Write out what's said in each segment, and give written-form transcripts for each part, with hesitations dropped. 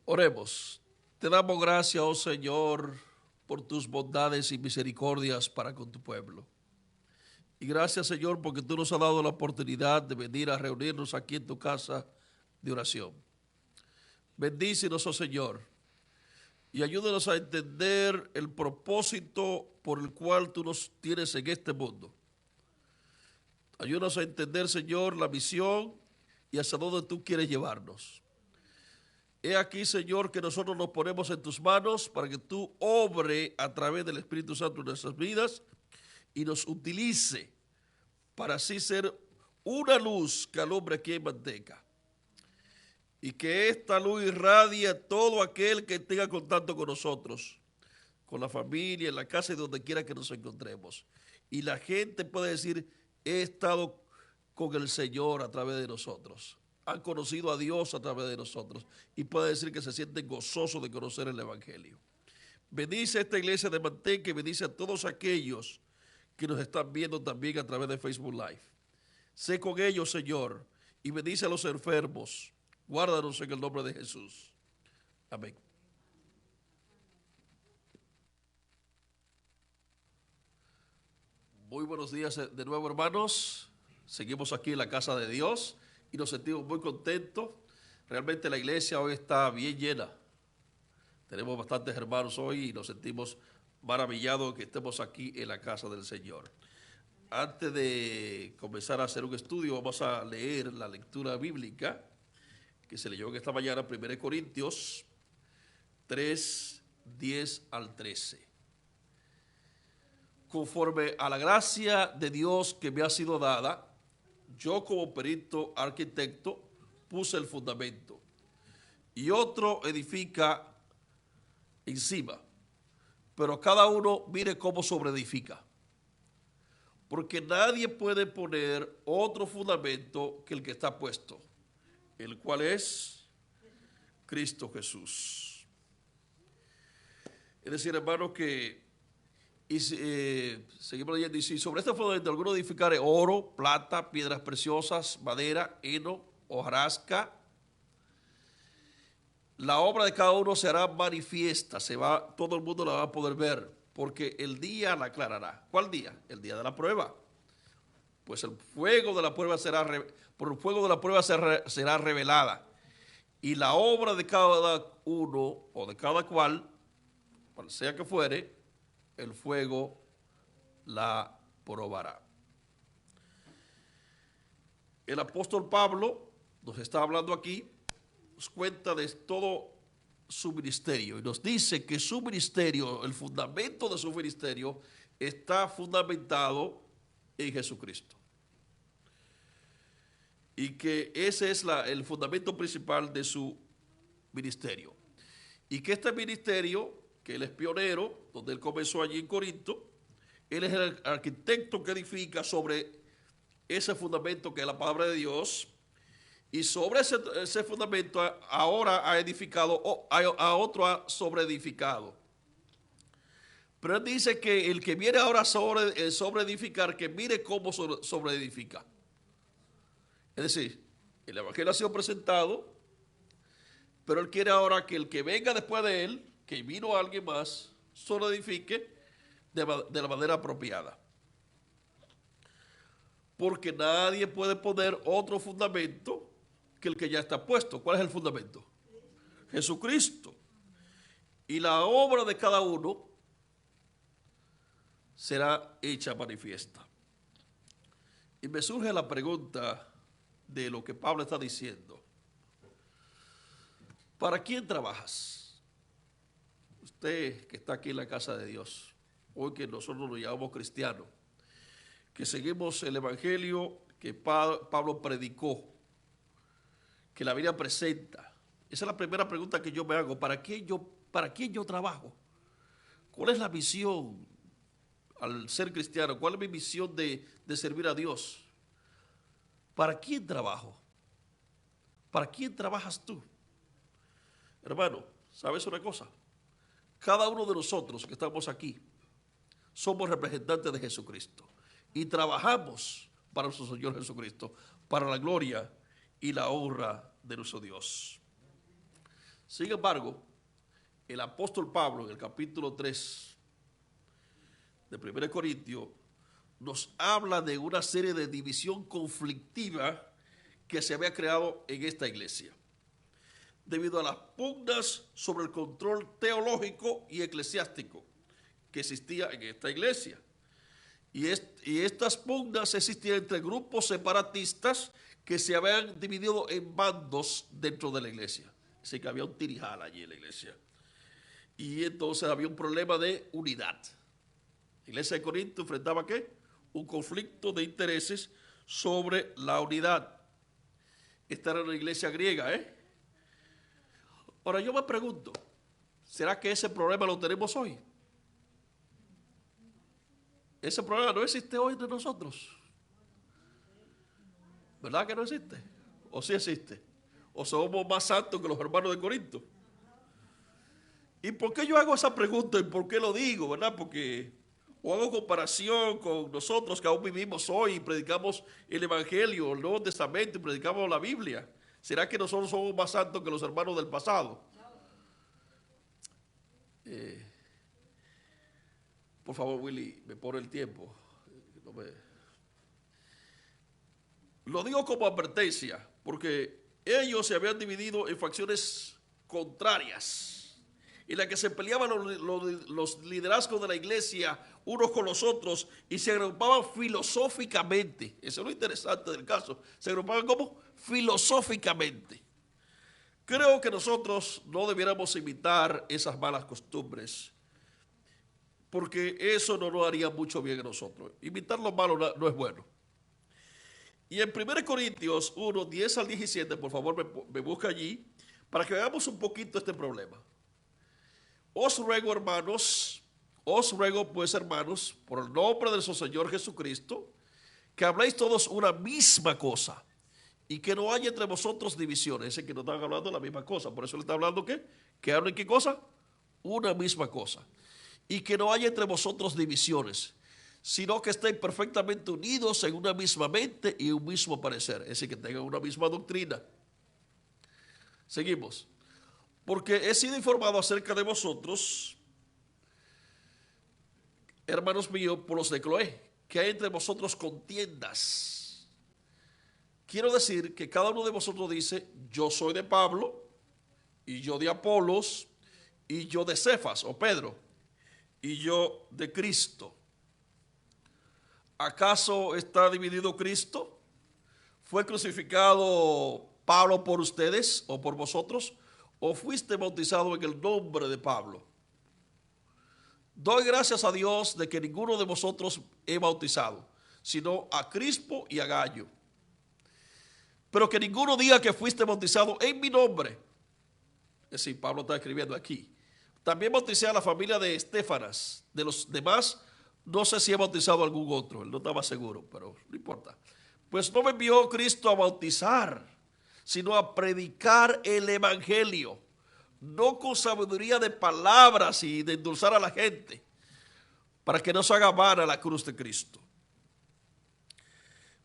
Oremos. Te damos gracias, oh Señor, por tus bondades y misericordias para con tu pueblo. Y gracias, Señor, porque tú nos has dado la oportunidad de venir a reunirnos aquí en tu casa de oración. Bendícenos, oh Señor, y ayúdanos a entender el propósito por el cual tú nos tienes en este mundo. Ayúdanos a entender, Señor, la misión y hacia dónde tú quieres llevarnos. He aquí, Señor, que nosotros nos ponemos en tus manos para que tú obre a través del Espíritu Santo en nuestras vidas y nos utilice para así ser una luz que alumbre aquí en Manteca. Y que esta luz irradie a todo aquel que tenga contacto con nosotros, con la familia, en la casa y donde quiera que nos encontremos. Y la gente puede decir, he estado con el Señor a través de nosotros. Han conocido a Dios a través de nosotros. Y puede decir que se sienten gozosos de conocer el Evangelio. Bendice esta iglesia de Manteca y bendice a todos aquellos que nos están viendo también a través de Facebook Live. Sé con ellos, Señor, y bendice a los enfermos. Guárdanos en el nombre de Jesús. Amén. Muy buenos días de nuevo, hermanos. Seguimos aquí en la casa de Dios y nos sentimos muy contentos. Realmente la iglesia hoy está bien llena. Tenemos bastantes hermanos hoy y nos sentimos maravillados que estemos aquí en la casa del Señor. Antes de comenzar a hacer un estudio, vamos a leer la lectura bíblica que se leyó en esta mañana, 1 Corintios 3, 10 al 13. Conforme a la gracia de Dios que me ha sido dada, yo como perito arquitecto puse el fundamento y otro edifica encima, pero cada uno mire cómo sobreedifica. Porque nadie puede poner otro fundamento que el que está puesto, el cual es Cristo Jesús. Es decir, hermanos, que seguimos leyendo, y si sobre este fundamento alguno edificare oro, plata, piedras preciosas, madera, heno, hojarasca, la obra de cada uno será manifiesta, todo el mundo la va a poder ver, porque el día la aclarará. ¿Cuál día? El día de la prueba. Pues el fuego de la prueba por el fuego de la prueba será revelada. Y la obra de cada uno o de cada cual, cual sea que fuere, el fuego la probará. El apóstol Pablo nos está hablando aquí, nos cuenta de todo su ministerio y nos dice que su ministerio, el fundamento de su ministerio, está fundamentado en Jesucristo. Y que ese es el fundamento principal de su ministerio. Y que este ministerio, que él es pionero, donde él comenzó allí en Corinto, él es el arquitecto que edifica sobre ese fundamento que es la palabra de Dios, y sobre ese fundamento ahora ha edificado, a otro ha sobreedificado. Pero él dice que el que viene ahora sobre edificar, que mire cómo sobreedifica. Es decir, el Evangelio ha sido presentado, pero él quiere ahora que el que venga después de él, que vino alguien más, solo edifique de la manera apropiada. Porque nadie puede poner otro fundamento que el que ya está puesto. ¿Cuál es el fundamento? Jesucristo. Y la obra de cada uno será hecha manifiesta. Y me surge la pregunta de lo que Pablo está diciendo. ¿Para quién trabajas? Usted que está aquí en la casa de Dios, hoy que nosotros nos llamamos cristianos, que seguimos el Evangelio que Pablo predicó, que la Biblia presenta. Esa es la primera pregunta que yo me hago. ¿Para quién yo trabajo? ¿Cuál es la misión al ser cristiano? ¿Cuál es mi misión de servir a Dios? ¿Para quién trabajo? ¿Para quién trabajas tú? Hermano, ¿sabes una cosa? Cada uno de nosotros que estamos aquí somos representantes de Jesucristo y trabajamos para nuestro Señor Jesucristo, para la gloria y la honra de nuestro Dios. Sin embargo, el apóstol Pablo en el capítulo 3 de 1 Corintios nos habla de una serie de división conflictiva que se había creado en esta iglesia, debido a las pugnas sobre el control teológico y eclesiástico que existía en esta iglesia. Y estas pugnas existían entre grupos separatistas que se habían dividido en bandos dentro de la iglesia. Así que había un tirijal allí en la iglesia. Y entonces había un problema de unidad. La iglesia de Corinto enfrentaba ¿qué? Un conflicto de intereses sobre la unidad. Esta era una iglesia griega, ¿eh? Ahora yo me pregunto, ¿será que ese problema lo tenemos hoy? Ese problema no existe hoy entre nosotros. ¿Verdad que no existe? ¿O sí existe? ¿O somos más santos que los hermanos de Corinto? ¿Y por qué yo hago esa pregunta y por qué lo digo? ¿Verdad? Porque o hago comparación con nosotros que aún vivimos hoy y predicamos el Evangelio, el Nuevo Testamento y predicamos la Biblia. ¿Será que nosotros somos más santos que los hermanos del pasado? Por favor, Willy, me pone el tiempo. Lo digo como advertencia, porque ellos se habían dividido en facciones contrarias, en las que se peleaban los liderazgos de la iglesia unos con los otros y se agrupaban filosóficamente. Eso es lo interesante del caso. Se agrupaban como filosóficamente. Creo que nosotros no debiéramos imitar esas malas costumbres, porque eso no nos haría mucho bien a nosotros. Imitar lo malo no es bueno. Y en 1 Corintios 1, 10 al 17, por favor me busca allí, para que veamos un poquito este problema. Os ruego, hermanos, pues, hermanos, por el nombre de nuestro Señor Jesucristo, que habléis todos una misma cosa, y que no haya entre vosotros divisiones. Ese que no están hablando de la misma cosa, por eso le está hablando ¿qué? Que hablen ¿qué cosa? Una misma cosa. Y que no haya entre vosotros divisiones, sino que estén perfectamente unidos en una misma mente y un mismo parecer, es decir, que tengan una misma doctrina. Seguimos. Porque he sido informado acerca de vosotros, hermanos míos, por los de Cloé, que hay entre vosotros contiendas. Quiero decir que cada uno de vosotros dice, yo soy de Pablo, y yo de Apolos, y yo de Cefas, o Pedro, y yo de Cristo. ¿Acaso está dividido Cristo? ¿Fue crucificado Pablo por ustedes o por vosotros? ¿O fuiste bautizado en el nombre de Pablo? Doy gracias a Dios de que ninguno de vosotros he bautizado, sino a Crispo y a Gallo. Pero que ninguno diga que fuiste bautizado en mi nombre. Es decir, Pablo está escribiendo aquí. También bauticé a la familia de Estéfanas. De los demás, no sé si he bautizado a algún otro. Él no estaba seguro, pero no importa. Pues no me envió Cristo a bautizar, sino a predicar el evangelio, no con sabiduría de palabras y de endulzar a la gente, para que no se haga vana la cruz de Cristo.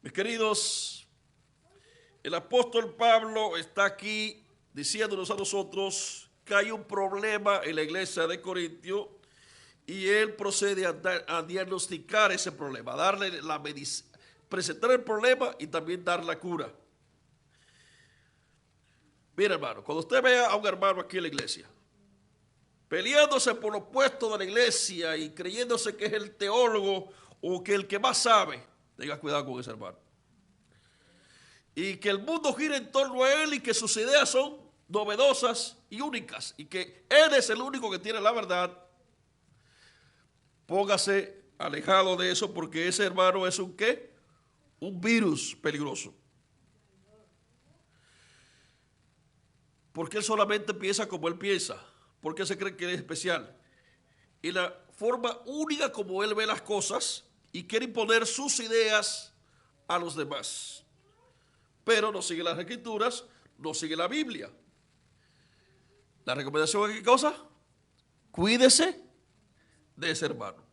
Mis queridos, el apóstol Pablo está aquí diciéndonos a nosotros que hay un problema en la iglesia de Corintio y él procede a diagnosticar ese problema, a darle la medicina, presentar el problema y también dar la cura. Mira, hermano, cuando usted vea a un hermano aquí en la iglesia peleándose por los puestos de la iglesia y creyéndose que es el teólogo o que el que más sabe, tenga cuidado con ese hermano. Y que el mundo gira en torno a él y que sus ideas son novedosas y únicas y que él es el único que tiene la verdad. Póngase alejado de eso, porque ese hermano es un ¿qué? Un virus peligroso. Porque él solamente piensa como él piensa, porque se cree que él es especial. Y la forma única como él ve las cosas y quiere imponer sus ideas a los demás. Pero no sigue las escrituras, no sigue la Biblia. La recomendación es ¿qué cosa? Cuídese de ese hermano.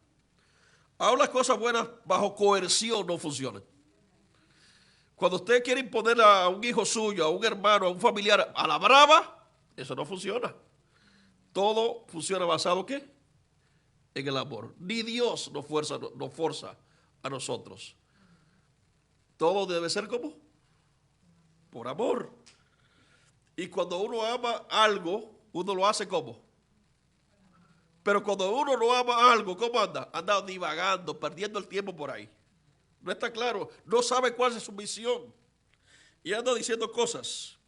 Ahora las cosas buenas bajo coerción no funcionan. Cuando usted quiere imponer a un hijo suyo, a un hermano, a un familiar, a la brava, Eso no funciona. Todo funciona basado ¿qué? En el amor. Ni Dios nos forza a nosotros. Todo debe ser como por amor. Y cuando uno ama algo, uno lo hace como. Pero cuando uno no ama algo, ¿cómo anda? Anda divagando, perdiendo el tiempo por ahí. No está claro, no sabe cuál es su misión. Y anda diciendo cosas.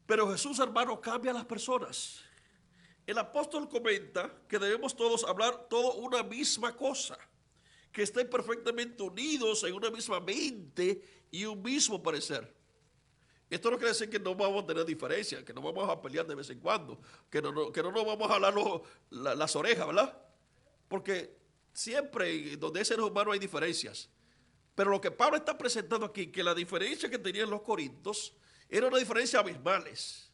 Pero Jesús, hermano, cambia a las personas. El apóstol comenta que debemos todos hablar todo una misma cosa, que estén perfectamente unidos en una misma mente y un mismo parecer. Esto no quiere decir que no vamos a tener diferencias, que no vamos a pelear de vez en cuando, que no nos vamos a jalar las orejas, ¿verdad? Porque siempre donde hay seres humanos hay diferencias. Pero lo que Pablo está presentando aquí, que la diferencia que tenían los corintios era una diferencia abismales.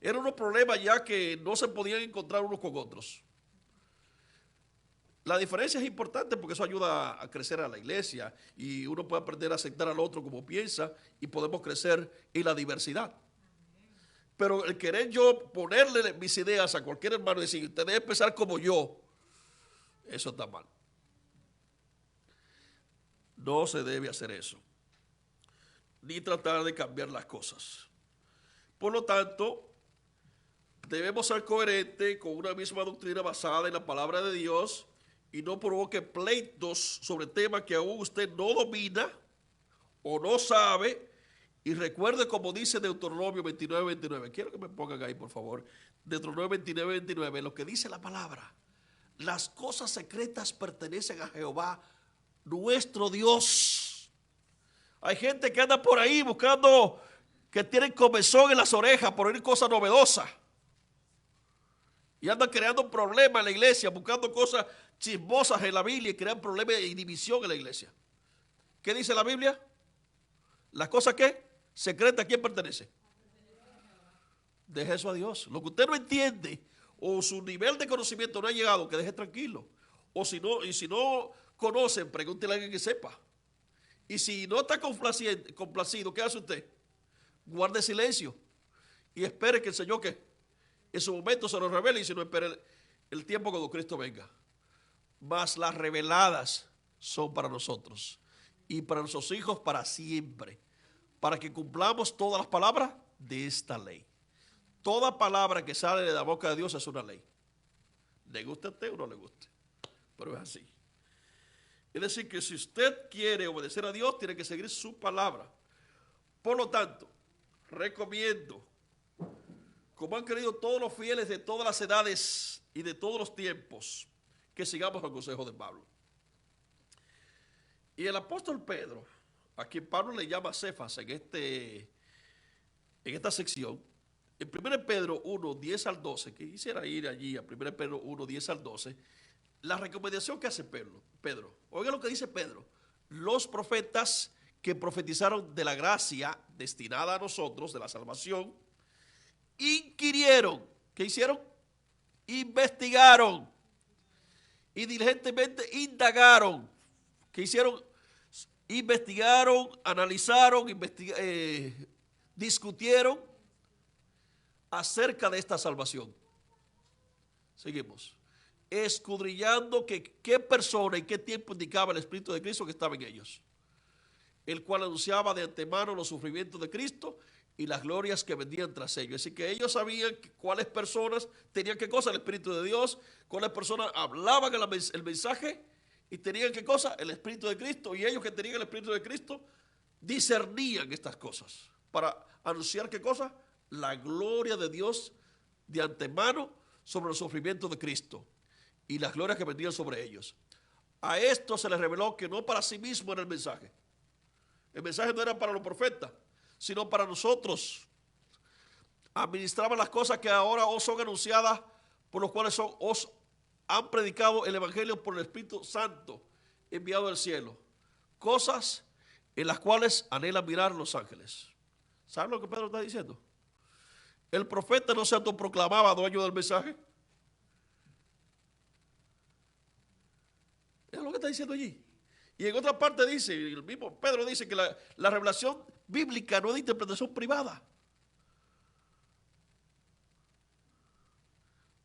Eran unos problemas ya que no se podían encontrar unos con otros. La diferencia es importante porque eso ayuda a crecer a la iglesia y uno puede aprender a aceptar al otro como piensa y podemos crecer en la diversidad. Pero el querer yo ponerle mis ideas a cualquier hermano y decir, usted debe pensar como yo, eso está mal. No se debe hacer eso, ni tratar de cambiar las cosas. Por lo tanto, debemos ser coherentes con una misma doctrina basada en la palabra de Dios y no provoque pleitos sobre temas que aún usted no domina o no sabe. Y recuerde como dice Deuteronomio 29:29. Quiero que me pongan ahí, por favor. Deuteronomio 29:29, lo que dice la palabra. Las cosas secretas pertenecen a Jehová, nuestro Dios. Hay gente que anda por ahí buscando, que tienen comezón en las orejas por oír cosas novedosas. Y andan creando problemas en la iglesia, buscando cosas chismosas en la Biblia y crean problemas y división en la iglesia. ¿Qué dice la Biblia? Las cosas que secretas, ¿a quién pertenece? Deje eso a Dios. Lo que usted no entiende o su nivel de conocimiento no ha llegado, que deje tranquilo. O si no conocen, pregúntele a alguien que sepa. Y si no está complacido, ¿qué hace usted? Guarde silencio y espere que el Señor que en su momento se nos revele, y si no, espere el tiempo cuando Cristo venga. Mas las reveladas son para nosotros y para nuestros hijos para siempre, para que cumplamos todas las palabras de esta ley. Toda palabra que sale de la boca de Dios es una ley. Le guste a usted o no le guste, pero es así. Es decir, que si usted quiere obedecer a Dios, tiene que seguir su palabra. Por lo tanto, recomiendo, como han querido todos los fieles de todas las edades y de todos los tiempos, que sigamos el consejo de Pablo. Y el apóstol Pedro, a quien Pablo le llama Cefas en esta sección, en 1 Pedro 1:10-12, que quisiera ir allí a 1 Pedro 1:10-12, la recomendación que hace Pedro, oiga lo que dice Pedro: los profetas que profetizaron de la gracia destinada a nosotros, de la salvación, inquirieron. ¿Qué hicieron? Investigaron y diligentemente indagaron. ¿Qué hicieron? Investigaron, analizaron, discutieron acerca de esta salvación. Seguimos. Escudriñando qué persona y qué tiempo indicaba el Espíritu de Cristo que estaba en ellos, el cual anunciaba de antemano los sufrimientos de Cristo y las glorias que vendían tras ellos. Así que ellos sabían cuáles personas tenían qué cosa, el Espíritu de Dios, cuáles personas hablaban el mensaje y tenían qué cosa, el Espíritu de Cristo, y ellos que tenían el Espíritu de Cristo discernían estas cosas para anunciar qué cosa, la gloria de Dios de antemano sobre los sufrimientos de Cristo y las glorias que vendían sobre ellos. A esto se les reveló que no para sí mismo era el mensaje. El mensaje no era para los profetas, sino para nosotros. Administraban las cosas que ahora os son anunciadas, por los cuales os han predicado el Evangelio por el Espíritu Santo enviado del cielo. Cosas en las cuales anhelan mirar los ángeles. ¿Saben lo que Pedro está diciendo? El profeta no se autoproclamaba dueño del mensaje. Es lo que está diciendo allí. Y en otra parte dice, el mismo Pedro dice que la revelación bíblica no es de interpretación privada.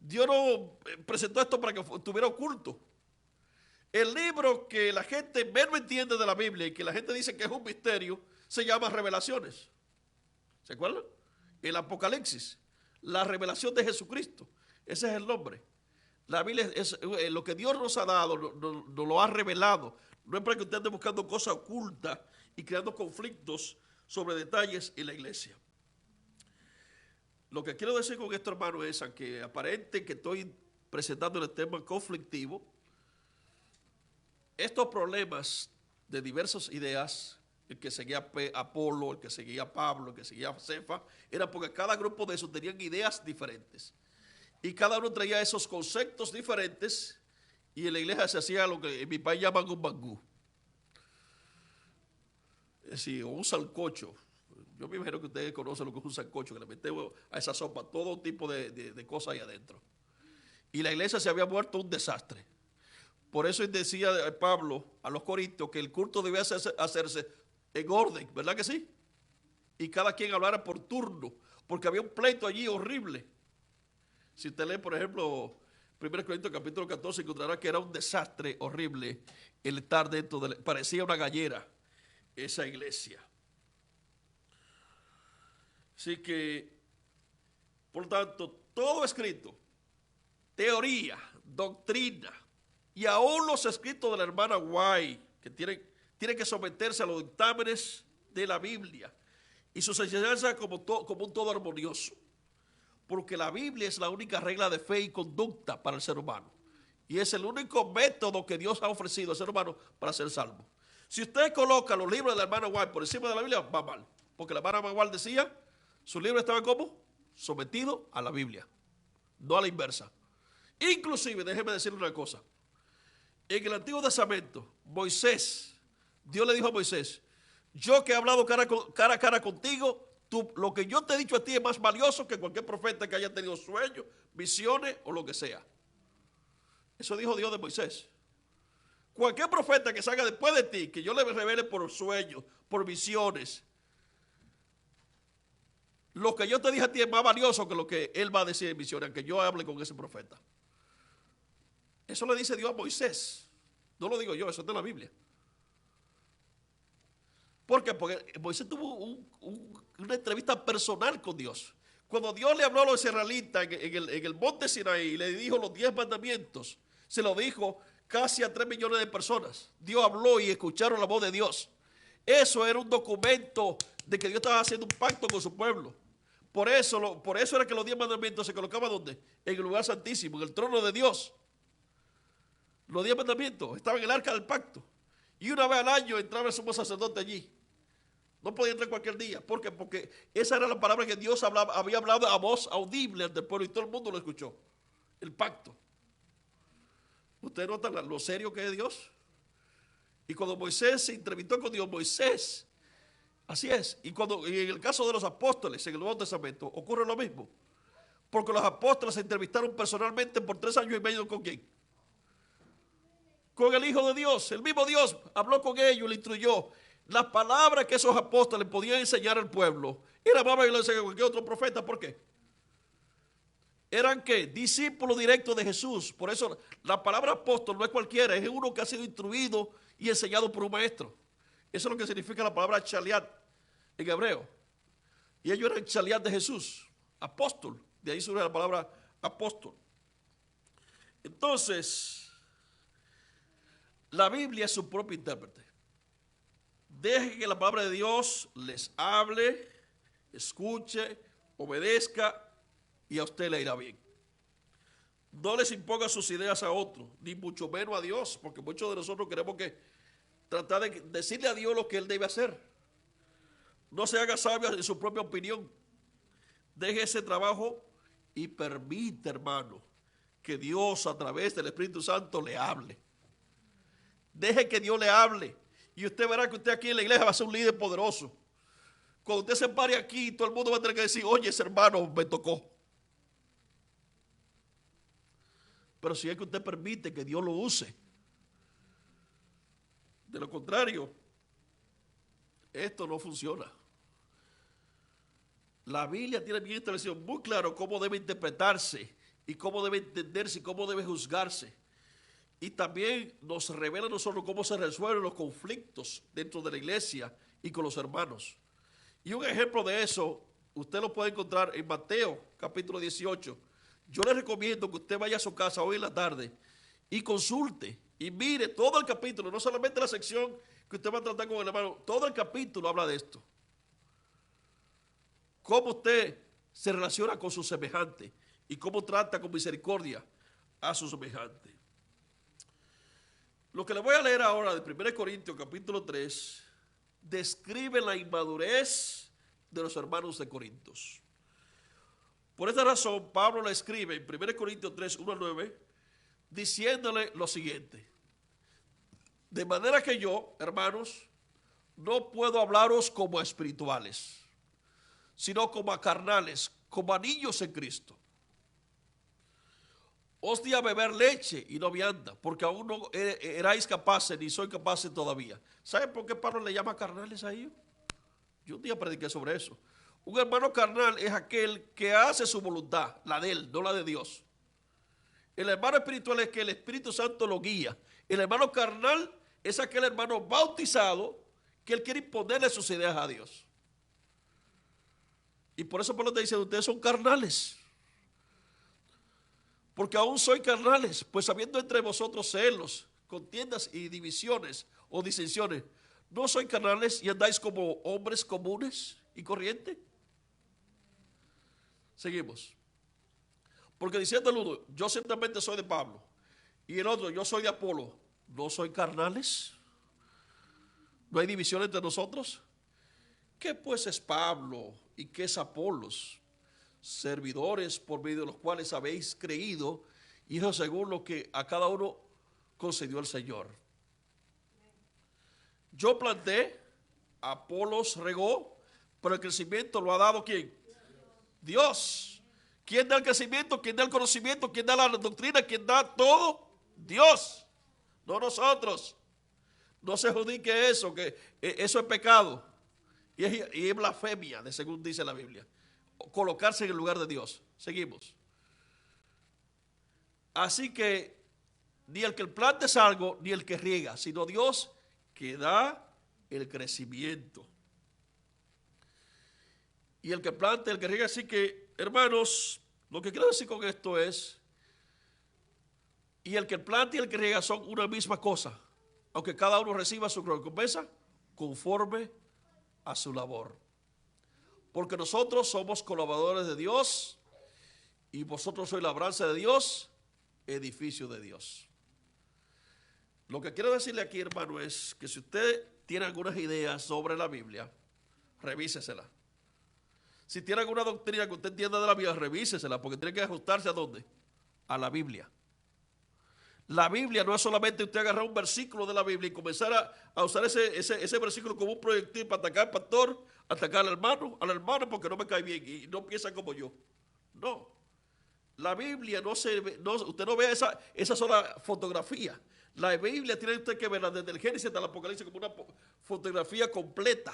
Dios no presentó esto para que estuviera oculto. El libro que la gente menos entiende de la Biblia y que la gente dice que es un misterio, se llama Revelaciones. ¿Se acuerdan? El Apocalipsis, la revelación de Jesucristo. Ese es el nombre. La Biblia es lo que Dios nos ha dado, nos lo ha revelado. No es para que usted ande buscando cosas ocultas y creando conflictos sobre detalles en la iglesia. Lo que quiero decir con esto, hermano, es que aparente que estoy presentando el tema conflictivo, estos problemas de diversas ideas, el que seguía Apolo, el que seguía Pablo, el que seguía Cefa, era porque cada grupo de esos tenían ideas diferentes. Y cada uno traía esos conceptos diferentes y en la iglesia se hacía lo que en mi país llaman un mangú. Es decir, un sancocho. Yo me imagino que ustedes conocen lo que es un sancocho, que le metemos a esa sopa todo tipo de cosas ahí adentro. Y la iglesia se había vuelto un desastre. Por eso decía Pablo a los corintios que el culto debía hacerse en orden, ¿verdad que sí? Y cada quien hablara por turno, porque había un pleito allí horrible. Si usted lee, por ejemplo, 1 Corintios capítulo 14, encontrará que era un desastre horrible el estar dentro de, parecía una gallera esa iglesia. Así que, por tanto, todo escrito, teoría, doctrina, y aún los escritos de la hermana White, que tienen que someterse a los dictámenes de la Biblia y sus enseñanzas como un todo armonioso. Porque la Biblia es la única regla de fe y conducta para el ser humano. Y es el único método que Dios ha ofrecido al ser humano para ser salvo. Si usted coloca los libros de la hermana White por encima de la Biblia, va mal. Porque la hermana White decía, sus libros estaban como sometidos a la Biblia, no a la inversa. Inclusive, déjeme decirle una cosa. En el Antiguo Testamento, Moisés, Dios le dijo a Moisés, yo que he hablado cara a cara contigo, lo que yo te he dicho a ti es más valioso que cualquier profeta que haya tenido sueños, visiones o lo que sea. Eso dijo Dios de Moisés. Cualquier profeta que salga después de ti, que yo le revele por sueños, por visiones, lo que yo te dije a ti es más valioso que lo que él va a decir en visiones, aunque yo hable con ese profeta. Eso le dice Dios a Moisés. No lo digo yo, eso es de la Biblia. ¿Por qué? Porque Moisés tuvo una entrevista personal con Dios. Cuando Dios le habló a los israelitas en el monte Sinaí y le dijo los 10 mandamientos, se lo dijo casi a 3 millones de personas. Dios habló y escucharon la voz de Dios. Eso era un documento de que Dios estaba haciendo un pacto con su pueblo. Por eso era que los 10 mandamientos se colocaban ¿dónde? En el lugar santísimo, en el trono de Dios. Los 10 mandamientos estaban en el arca del pacto. Y una vez al año entraba el sumo sacerdote allí. No podía entrar cualquier día. ¿Por qué? Porque esa era la palabra que Dios había hablado a voz audible ante el pueblo y todo el mundo lo escuchó. El pacto. ¿Ustedes notan lo serio que es Dios? Y cuando Moisés se entrevistó con Dios, Moisés, así es. Y en el caso de los apóstoles en el Nuevo Testamento ocurre lo mismo. Porque los apóstoles se entrevistaron personalmente por 3 años y medio ¿con quién? Con el Hijo de Dios. El mismo Dios habló con ellos, le instruyó. Las palabras que esos apóstoles podían enseñar al pueblo era más valiosa que cualquier otro profeta. ¿Por qué? ¿Eran qué? Discípulos directos de Jesús. Por eso la palabra apóstol no es cualquiera, es uno que ha sido instruido y enseñado por un maestro. Eso es lo que significa la palabra chaliat en hebreo. Y ellos eran chaliat de Jesús, apóstol. De ahí surge la palabra apóstol. Entonces, la Biblia es su propio intérprete. Deje que la palabra de Dios les hable, escuche, obedezca y a usted le irá bien. No les imponga sus ideas a otros, ni mucho menos a Dios, porque muchos de nosotros queremos que tratar de decirle a Dios lo que Él debe hacer. No se haga sabio en su propia opinión. Deje ese trabajo y permite, hermano, que Dios a través del Espíritu Santo le hable. Deje que Dios le hable. Y usted verá que usted aquí en la iglesia va a ser un líder poderoso. Cuando usted se pare aquí, todo el mundo va a tener que decir, oye, ese hermano me tocó. Pero si es que usted permite que Dios lo use. De lo contrario, esto no funciona. La Biblia tiene bien establecido muy claro cómo debe interpretarse y cómo debe entenderse y cómo debe juzgarse. Y también nos revela a nosotros cómo se resuelven los conflictos dentro de la iglesia y con los hermanos. Y un ejemplo de eso, usted lo puede encontrar en Mateo, capítulo 18. Yo le recomiendo que usted vaya a su casa hoy en la tarde y consulte y mire todo el capítulo, no solamente la sección que usted va a tratar con el hermano, todo el capítulo habla de esto. Cómo usted se relaciona con su semejante y cómo trata con misericordia a su semejante. Lo que le voy a leer ahora de 1 Corintios capítulo 3 describe la inmadurez de los hermanos de Corintios. Por esta razón, Pablo le escribe en 1 Corintios 3, 1 al 9, diciéndole lo siguiente: de manera que yo, hermanos, no puedo hablaros como a espirituales, sino como a carnales, como a niños en Cristo. Os di a beber leche y no vianda, porque aún no erais capaces, ni soy capaces todavía. ¿Saben por qué Pablo le llama carnales a ellos? Yo un día prediqué sobre eso. Un hermano carnal es aquel que hace su voluntad, la de él, no la de Dios. El hermano espiritual es que el Espíritu Santo lo guía. El hermano carnal es aquel hermano bautizado que él quiere imponerle sus ideas a Dios. Y por eso Pablo te dice, ustedes son carnales. Porque aún soy carnales, pues habiendo entre vosotros celos, contiendas y divisiones o disensiones, ¿no sois carnales y andáis como hombres comunes y corrientes? Seguimos. Porque diciendo el uno, yo ciertamente soy de Pablo, y el otro, yo soy de Apolo, ¿no soy carnales? ¿No hay división entre nosotros? ¿Qué pues es Pablo y qué es Apolos? Servidores por medio de los cuales habéis creído, y eso según lo que a cada uno concedió el Señor. Yo planté, Apolos regó, pero el crecimiento lo ha dado ¿quién? Dios. ¿Quién da el crecimiento? ¿Quién da el conocimiento? ¿Quién da la doctrina? ¿Quién da todo? Dios, no nosotros. No se adjudique eso, que eso es pecado y es blasfemia, de según dice la Biblia. Colocarse en el lugar de Dios. Seguimos. Así que ni el que planta es algo, ni el que riega, sino Dios que da el crecimiento. Y el que planta, el que riega. Así que, hermanos, lo que quiero decir con esto es, y el que planta y el que riega son una misma cosa, aunque cada uno reciba su recompensa conforme a su labor. Porque nosotros somos colaboradores de Dios y vosotros sois labranza de Dios, edificio de Dios. Lo que quiero decirle aquí, hermano, es que si usted tiene algunas ideas sobre la Biblia, revísesela. Si tiene alguna doctrina que usted entienda de la Biblia, revísesela, porque tiene que ajustarse ¿a dónde? A la Biblia. La Biblia no es solamente usted agarrar un versículo de la Biblia y comenzar a usar ese versículo como un proyectil para atacar al pastor, atacar al hermano porque no me cae bien y no piensa como yo. No. La Biblia usted no ve esa sola fotografía. La Biblia tiene usted que verla desde el Génesis hasta el Apocalipsis como una fotografía completa.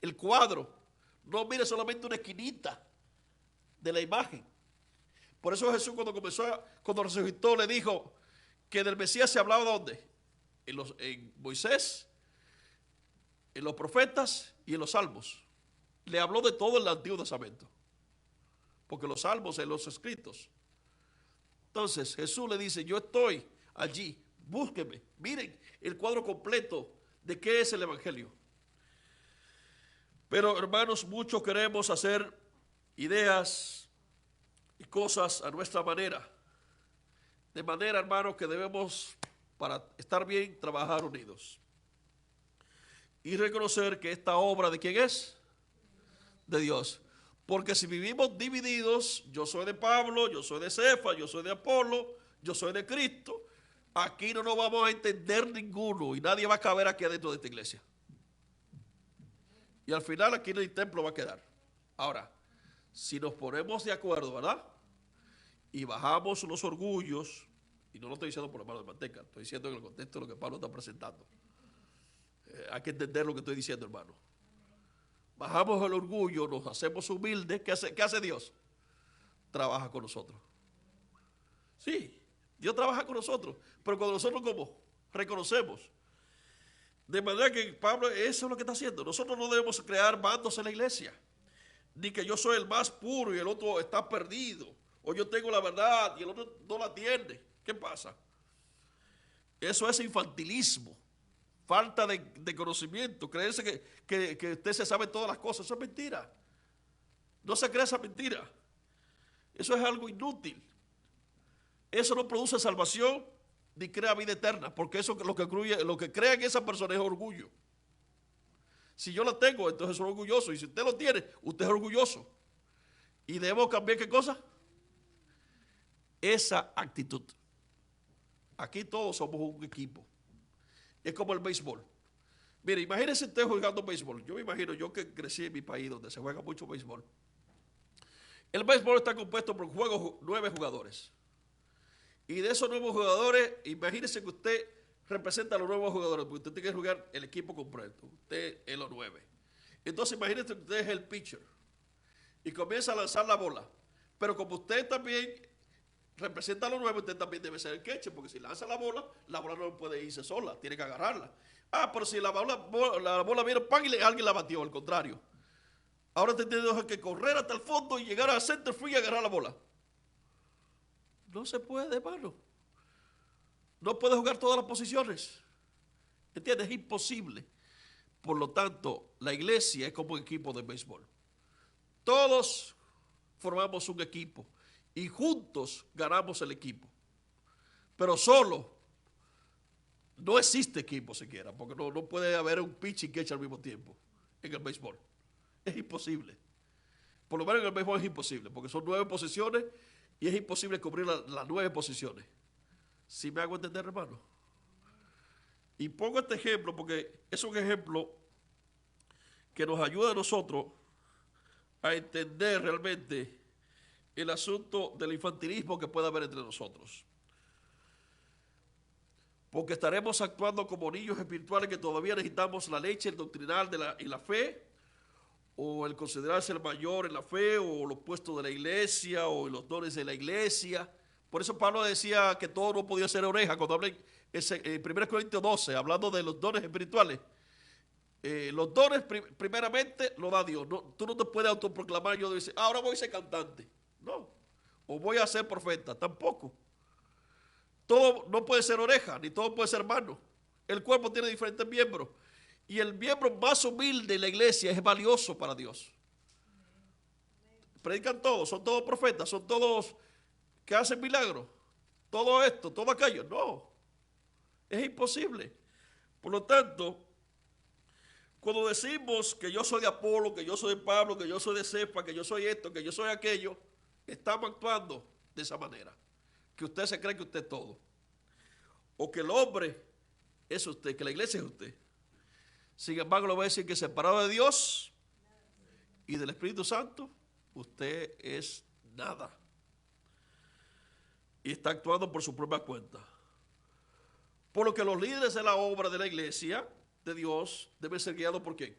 El cuadro. No mire solamente una esquinita de la imagen. Por eso Jesús cuando resucitó le dijo que del Mesías se hablaba ¿dónde? En Moisés, en los profetas y en los salmos. Le habló de todo el Antiguo Testamento. Porque los salmos en los escritos. Entonces Jesús le dice, yo estoy allí, búsquenme. Miren el cuadro completo de qué es el Evangelio. Pero hermanos, muchos queremos hacer ideas y cosas a nuestra manera. De manera, hermanos, que debemos, para estar bien, trabajar unidos. Y reconocer que esta obra ¿de quién es? De Dios. Porque si vivimos divididos, yo soy de Pablo, yo soy de Cefa, yo soy de Apolo, yo soy de Cristo, aquí no nos vamos a entender ninguno y nadie va a caber aquí adentro de esta iglesia. Y al final aquí en el templo va a quedar. Ahora, si nos ponemos de acuerdo, ¿verdad? Y bajamos los orgullos, y no lo estoy diciendo por la mano de manteca, estoy diciendo en el contexto de lo que Pablo está presentando. Hay que entender lo que estoy diciendo, hermano. Bajamos el orgullo, nos hacemos humildes. ¿Qué hace Dios? Trabaja con nosotros. Sí, Dios trabaja con nosotros, pero cuando nosotros como reconocemos, de manera que Pablo, eso es lo que está haciendo. Nosotros no debemos crear bandos en la iglesia, ni que yo soy el más puro y el otro está perdido, o yo tengo la verdad y el otro no la tiene. ¿Qué pasa? Eso es infantilismo, falta de conocimiento, creerse que usted se sabe todas las cosas. Eso es mentira. No se crea esa mentira. Eso es algo inútil. Eso no produce salvación ni crea vida eterna, porque eso lo que crea en esa persona es orgullo. Si yo la tengo, entonces soy orgulloso, y si usted lo tiene, usted es orgulloso. Y debemos cambiar ¿qué cosa? Esa actitud. Aquí todos somos un equipo. Es como el béisbol. Mire, imagínese usted jugando béisbol. Yo me imagino, yo que crecí en mi país donde se juega mucho béisbol. El béisbol está compuesto por 9 jugadores. Y de esos 9 jugadores, imagínese que usted representa a los 9 jugadores, porque usted tiene que jugar el equipo completo. Usted es los 9. Entonces imagínese que usted es el pitcher y comienza a lanzar la bola. Pero como usted también representa a los 9, usted también debe ser el catcher, porque si lanza la bola no puede irse sola, tiene que agarrarla. Pero si la bola viene, ¡pam! Y alguien la batió, al contrario. Ahora usted tiene que correr hasta el fondo y llegar al center field y agarrar la bola. No se puede, hermano. No puede jugar todas las posiciones. ¿Entiendes? Es imposible. Por lo tanto, la iglesia es como un equipo de béisbol. Todos formamos un equipo y juntos ganamos el equipo. Pero solo no existe equipo siquiera, porque no puede haber un pitch y catch al mismo tiempo en el béisbol. Es imposible. Por lo menos en el béisbol es imposible, porque son 9 posiciones y es imposible cubrir las 9 posiciones. ¿Sí me hago entender, hermano? Y pongo este ejemplo porque es un ejemplo que nos ayuda a nosotros a entender realmente el asunto del infantilismo que puede haber entre nosotros. Porque estaremos actuando como niños espirituales que todavía necesitamos la leche, el doctrinal y la fe, o el considerarse el mayor en la fe, o los puestos de la iglesia, o los dones de la iglesia. Por eso Pablo decía que todo no podía ser oreja. Cuando habla en 1 Corintios 12, hablando de los dones espirituales, los dones primeramente lo da Dios. Tú no te puedes autoproclamar, yo decir, ahora voy a ser cantante. No. O voy a ser profeta. Tampoco. Todo no puede ser oreja, ni todo puede ser mano. El cuerpo tiene diferentes miembros. Y el miembro más humilde de la iglesia es valioso para Dios. Predican todos, son todos profetas, son todos que hacen milagros. Todo esto, todo aquello. No, es imposible. Por lo tanto, cuando decimos que yo soy de Apolo, que yo soy de Pablo, que yo soy de Cefa, que yo soy esto, que yo soy aquello, estamos actuando de esa manera. Que usted se cree que usted es todo. O que el hombre es usted, que la iglesia es usted. Sin embargo, le voy a decir que separado de Dios y del Espíritu Santo, usted es nada. Y está actuando por su propia cuenta. Por lo que los líderes de la obra de la iglesia de Dios deben ser guiados ¿por quién?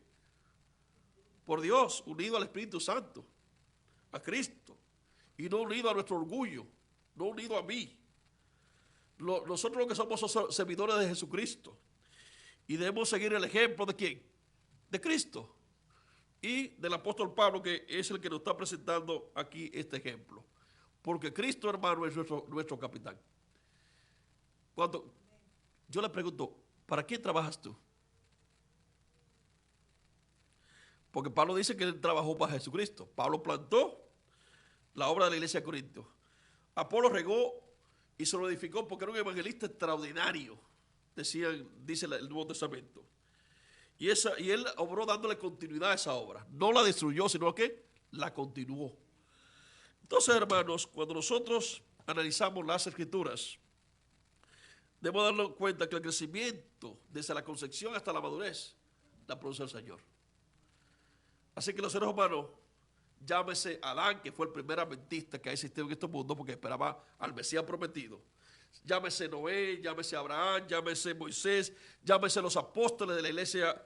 Por Dios, unido al Espíritu Santo, a Cristo, y no unido a nuestro orgullo, no unido a mí. Nosotros lo que somos servidores de Jesucristo. Y debemos seguir el ejemplo de ¿quién? De Cristo. Y del apóstol Pablo, que es el que nos está presentando aquí este ejemplo. Porque Cristo, hermano, es nuestro capitán. Cuando yo le pregunto, ¿para quién trabajas tú? Porque Pablo dice que él trabajó para Jesucristo. Pablo plantó la obra de la iglesia de Corinto. Apolo regó y se lo edificó porque era un evangelista extraordinario. Dice el Nuevo Testamento. Y él obró dándole continuidad a esa obra. No la destruyó, sino que la continuó. Entonces, hermanos, cuando nosotros analizamos las Escrituras, debemos darnos cuenta que el crecimiento, desde la concepción hasta la madurez, la produce el Señor. Así que los seres humanos, llámese Adán, que fue el primer adventista que ha existido en este mundo porque esperaba al Mesías prometido. Llámese Noé, llámese Abraham, llámese Moisés, llámese los apóstoles de la iglesia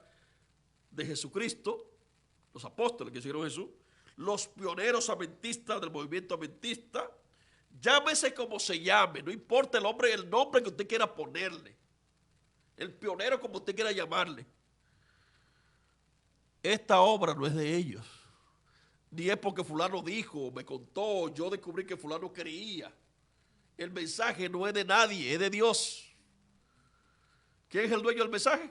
de Jesucristo, los apóstoles que siguieron a Jesús, los pioneros adventistas del movimiento adventista, Llámese como se llame, no importa el nombre que usted quiera ponerle, el pionero como usted quiera llamarle. Esta obra no es de ellos, ni es porque fulano dijo, me contó, yo descubrí que fulano creía. El mensaje no es de nadie, es de Dios. ¿Quién es el dueño del mensaje?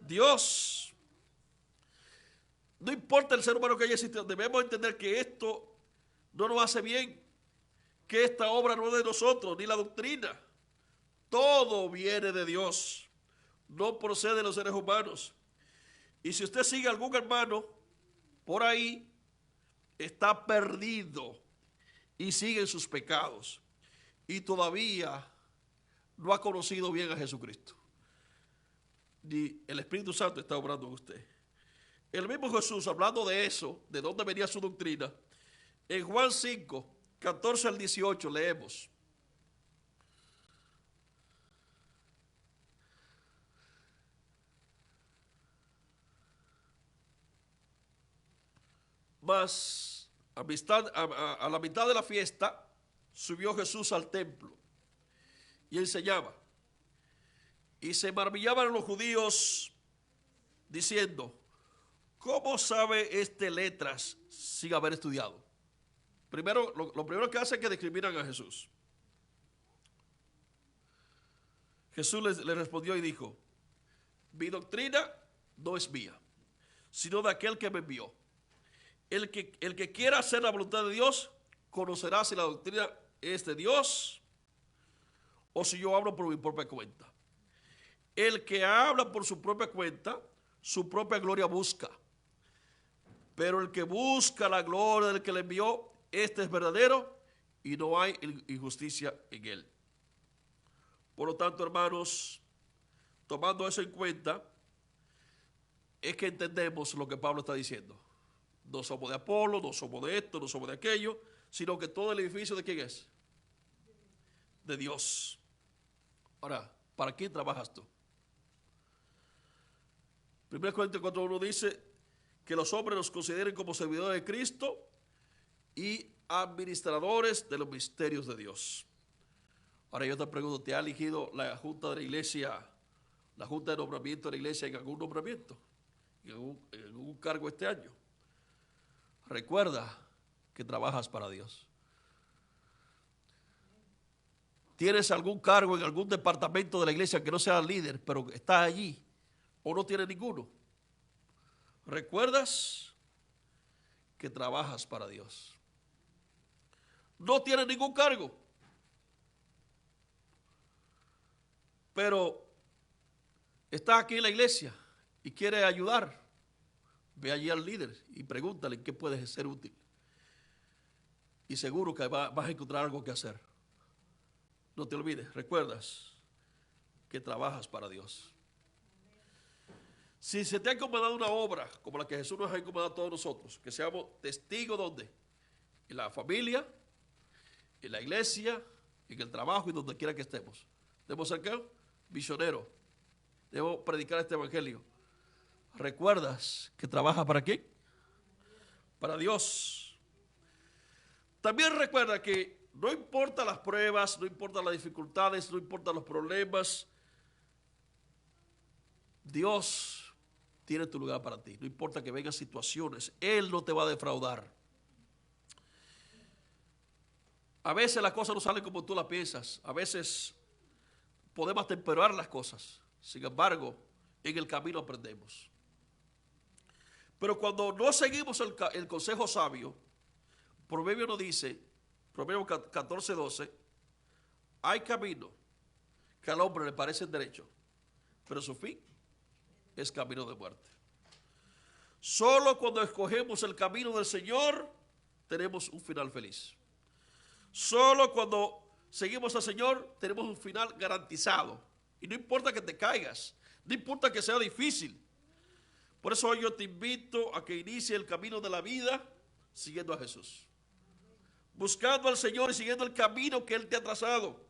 Dios. No importa el ser humano que haya existido, debemos entender que esto no nos hace bien, que esta obra no es de nosotros, ni la doctrina. Todo viene de Dios, no procede de los seres humanos. Y si usted sigue a algún hermano por ahí, está perdido y sigue en sus pecados. Y todavía no ha conocido bien a Jesucristo. Ni el Espíritu Santo está obrando en usted. El mismo Jesús, hablando de eso, de dónde venía su doctrina, en Juan 5, 14 al 18 leemos. Mas a la mitad de la fiesta subió Jesús al templo y enseñaba. Y se maravillaban los judíos diciendo, ¿cómo sabe este letras sin haber estudiado? Primero, lo primero que hace es que discriminan a Jesús. Jesús le respondió y dijo, mi doctrina no es mía, sino de aquel que me envió. El que quiera hacer la voluntad de Dios, conocerá si la doctrina es de Dios o si yo hablo por mi propia cuenta. El que habla por su propia cuenta, su propia gloria busca. Pero el que busca la gloria del que le envió, este es verdadero y no hay injusticia en él. Por lo tanto, hermanos, tomando eso en cuenta, es que entendemos lo que Pablo está diciendo. No somos de Apolo, no somos de esto, no somos de aquello, sino que todo el edificio ¿de quién es? De Dios. Ahora, ¿para quién trabajas tú? 1 Corintios 4:1 dice que los hombres nos consideren como servidores de Cristo y administradores de los misterios de Dios. Ahora yo te pregunto, ¿te ha elegido la Junta de la Iglesia, la Junta de Nombramiento de la Iglesia en algún nombramiento? ¿En algún cargo este año? Recuerda que trabajas para Dios. ¿Tienes algún cargo en algún departamento de la iglesia que no sea líder, pero está allí? ¿O no tienes ninguno? ¿Recuerdas que trabajas para Dios? No tienes ningún cargo, pero estás aquí en la iglesia y quieres ayudar. Ve allí al líder y pregúntale en qué puedes ser útil. Y seguro que vas a encontrar algo que hacer. No te olvides, recuerdas que trabajas para Dios. Si se te ha encomendado una obra como la que Jesús nos ha encomendado a todos nosotros, que seamos testigos, ¿dónde? En la familia, en la iglesia, en el trabajo y donde quiera que estemos. Debemos ser ¿qué? Misioneros. Debemos predicar este evangelio. ¿Recuerdas que trabajas para quién? Para Dios. También recuerda que no importa las pruebas, no importa las dificultades, no importa los problemas, Dios tiene tu lugar para ti. No importa que vengan situaciones, Él no te va a defraudar. A veces las cosas no salen como tú las piensas, a veces podemos temperar las cosas, sin embargo, en el camino aprendemos. Pero cuando no seguimos el consejo sabio, Proverbio nos dice, Proverbio 14:12, hay camino que al hombre le parece derecho, pero su fin es camino de muerte. Solo cuando escogemos el camino del Señor, tenemos un final feliz. Solo cuando seguimos al Señor, tenemos un final garantizado. Y no importa que te caigas, no importa que sea difícil. Por eso hoy yo te invito a que inicie el camino de la vida siguiendo a Jesús. Buscando al Señor y siguiendo el camino que Él te ha trazado.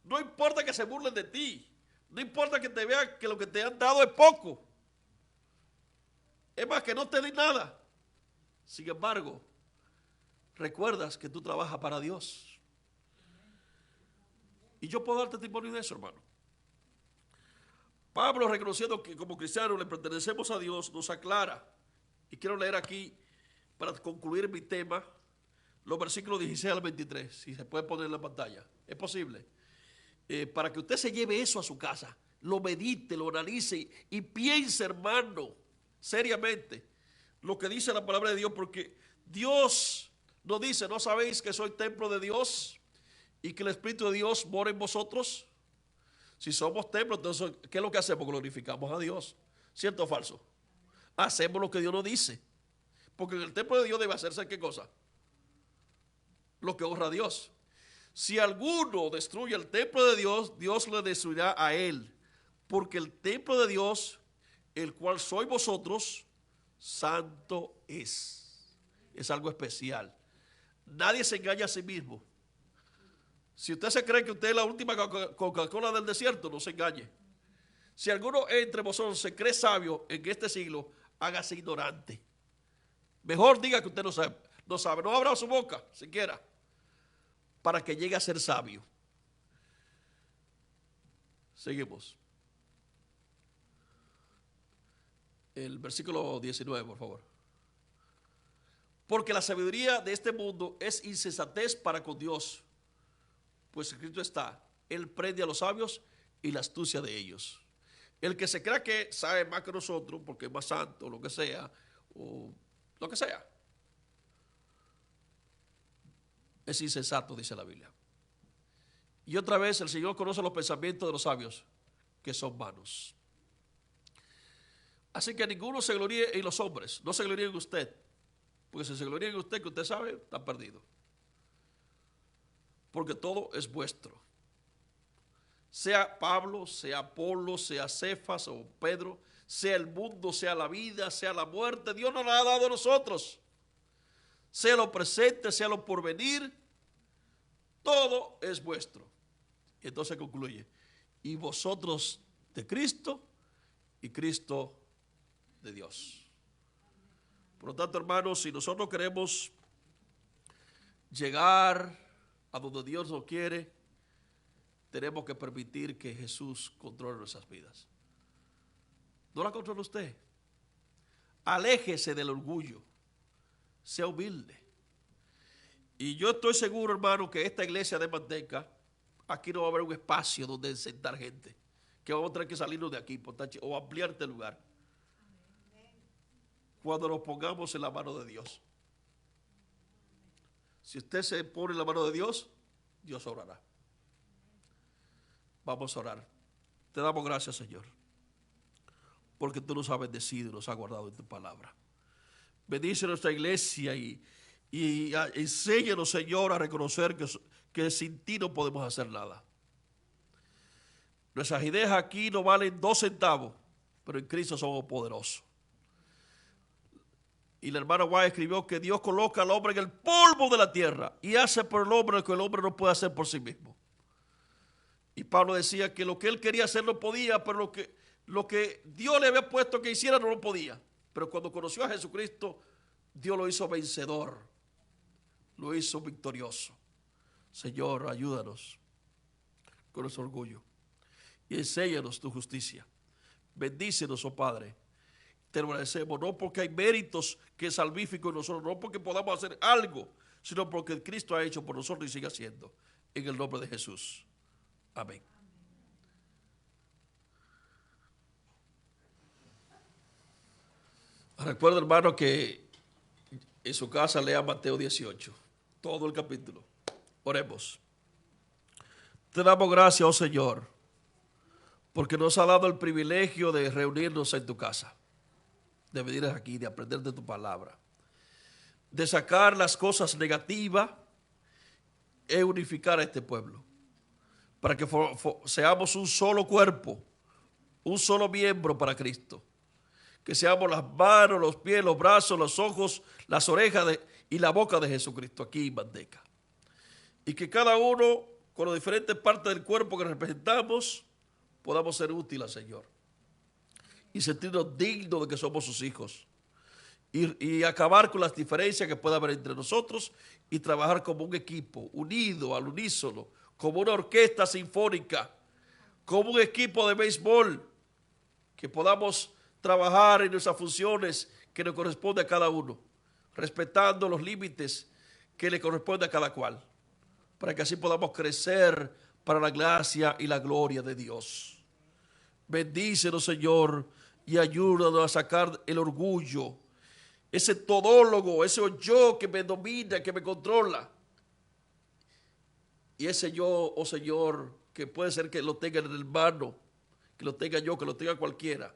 No importa que se burlen de ti. No importa que te vean que lo que te han dado es poco. Es más, que no te den nada. Sin embargo, recuerdas que tú trabajas para Dios. Y yo puedo dar testimonio de eso, hermano. Pablo, reconociendo que como cristianos le pertenecemos a Dios, nos aclara. Y quiero leer aquí, para concluir mi tema, los versículos 16 al 23, si se puede poner en la pantalla. ¿Es posible? Para que usted se lleve eso a su casa, lo medite, lo analice y piense, hermano, seriamente, lo que dice la palabra de Dios, porque Dios nos dice, ¿no sabéis que soy templo de Dios y que el Espíritu de Dios mora en vosotros? Si somos templo, entonces, ¿qué es lo que hacemos? Glorificamos a Dios. ¿Cierto o falso? Hacemos lo que Dios nos dice. Porque en el templo de Dios debe hacerse, ¿qué cosa? Lo que honra a Dios. Si alguno destruye el templo de Dios, Dios le destruirá a él. Porque el templo de Dios, el cual sois vosotros, santo es. Es algo especial. Nadie se engaña a sí mismo. Si usted se cree que usted es la última Coca-Cola del desierto, no se engañe. Si alguno entre vosotros se cree sabio en este siglo, hágase ignorante. Mejor diga que usted no sabe. No abra su boca siquiera para que llegue a ser sabio. Seguimos. El versículo 19, por favor. Porque la sabiduría de este mundo es insensatez para con Dios. Pues escrito está, Él prende a los sabios y la astucia de ellos. El que se crea que sabe más que nosotros, porque es más santo, lo que sea, o lo que sea, es insensato, dice la Biblia. Y otra vez, el Señor conoce los pensamientos de los sabios, que son vanos. Así que ninguno se gloríe en los hombres, no se gloríe en usted, porque si se gloríe en usted, que usted sabe, está perdido. Porque todo es vuestro. Sea Pablo, sea Apolo, sea Cefas o Pedro, sea el mundo, sea la vida, sea la muerte, Dios nos la ha dado a nosotros. Sea lo presente, sea lo porvenir, todo es vuestro. Y entonces concluye, y vosotros de Cristo y Cristo de Dios. Por lo tanto, hermanos, si nosotros queremos llegar a donde Dios nos quiere, tenemos que permitir que Jesús controle nuestras vidas. No la controla usted. Aléjese del orgullo. Sea humilde. Y yo estoy seguro, hermano, que esta iglesia de Manteca, aquí no va a haber un espacio donde sentar gente, que vamos a tener que salirnos de aquí o ampliar este lugar. Cuando nos pongamos en la mano de Dios. Si usted se pone en la mano de Dios, Dios orará. Vamos a orar. Te damos gracias, Señor, porque tú nos has bendecido y nos has guardado en tu palabra. Bendice nuestra iglesia y enséñanos, Señor, a reconocer que sin ti no podemos hacer nada. Nuestras ideas aquí no valen 2 centavos, pero en Cristo somos poderosos. Y la hermana White escribió que Dios coloca al hombre en el polvo de la tierra y hace por el hombre lo que el hombre no puede hacer por sí mismo. Y Pablo decía que lo que él quería hacer no podía, pero lo que Dios le había puesto que hiciera no lo podía. Pero cuando conoció a Jesucristo, Dios lo hizo vencedor, lo hizo victorioso. Señor, ayúdanos con nuestro orgullo y enséñanos tu justicia. Bendícenos, oh Padre. Te lo agradecemos, no porque hay méritos que es salvífico en nosotros, no porque podamos hacer algo, sino porque Cristo ha hecho por nosotros y sigue haciendo. En el nombre de Jesús. Amén. Recuerda, hermano, que en su casa lea Mateo 18, todo el capítulo. Oremos. Te damos gracias, oh Señor, porque nos ha dado el privilegio de reunirnos en tu casa, de venir aquí, de aprender de tu palabra, de sacar las cosas negativas e unificar a este pueblo, para que seamos un solo cuerpo, un solo miembro para Cristo. Que seamos las manos, los pies, los brazos, los ojos, las orejas y la boca de Jesucristo aquí en Manteca. Y que cada uno, con las diferentes partes del cuerpo que representamos, podamos ser útiles al Señor. Y sentirnos dignos de que somos sus hijos. Y acabar con las diferencias que pueda haber entre nosotros y trabajar como un equipo, unido, al unísono, como una orquesta sinfónica, como un equipo de béisbol, que podamos trabajar en nuestras funciones que nos corresponde a cada uno, respetando los límites que le corresponde a cada cual, para que así podamos crecer para la gracia y la gloria de Dios. Bendícenos, Señor, y ayúdanos a sacar el orgullo, ese todólogo, ese yo que me domina, que me controla. Y ese yo, oh Señor, que puede ser que lo tenga el hermano, que lo tenga yo, que lo tenga cualquiera,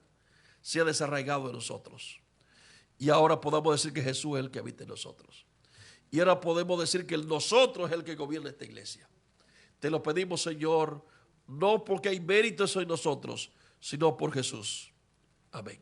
sea desarraigado de nosotros. Y ahora podamos decir que Jesús es el que habita en nosotros. Y ahora podemos decir que nosotros es el que gobierna esta iglesia. Te lo pedimos, Señor, no porque hay méritos en nosotros, sino por Jesús. Amén.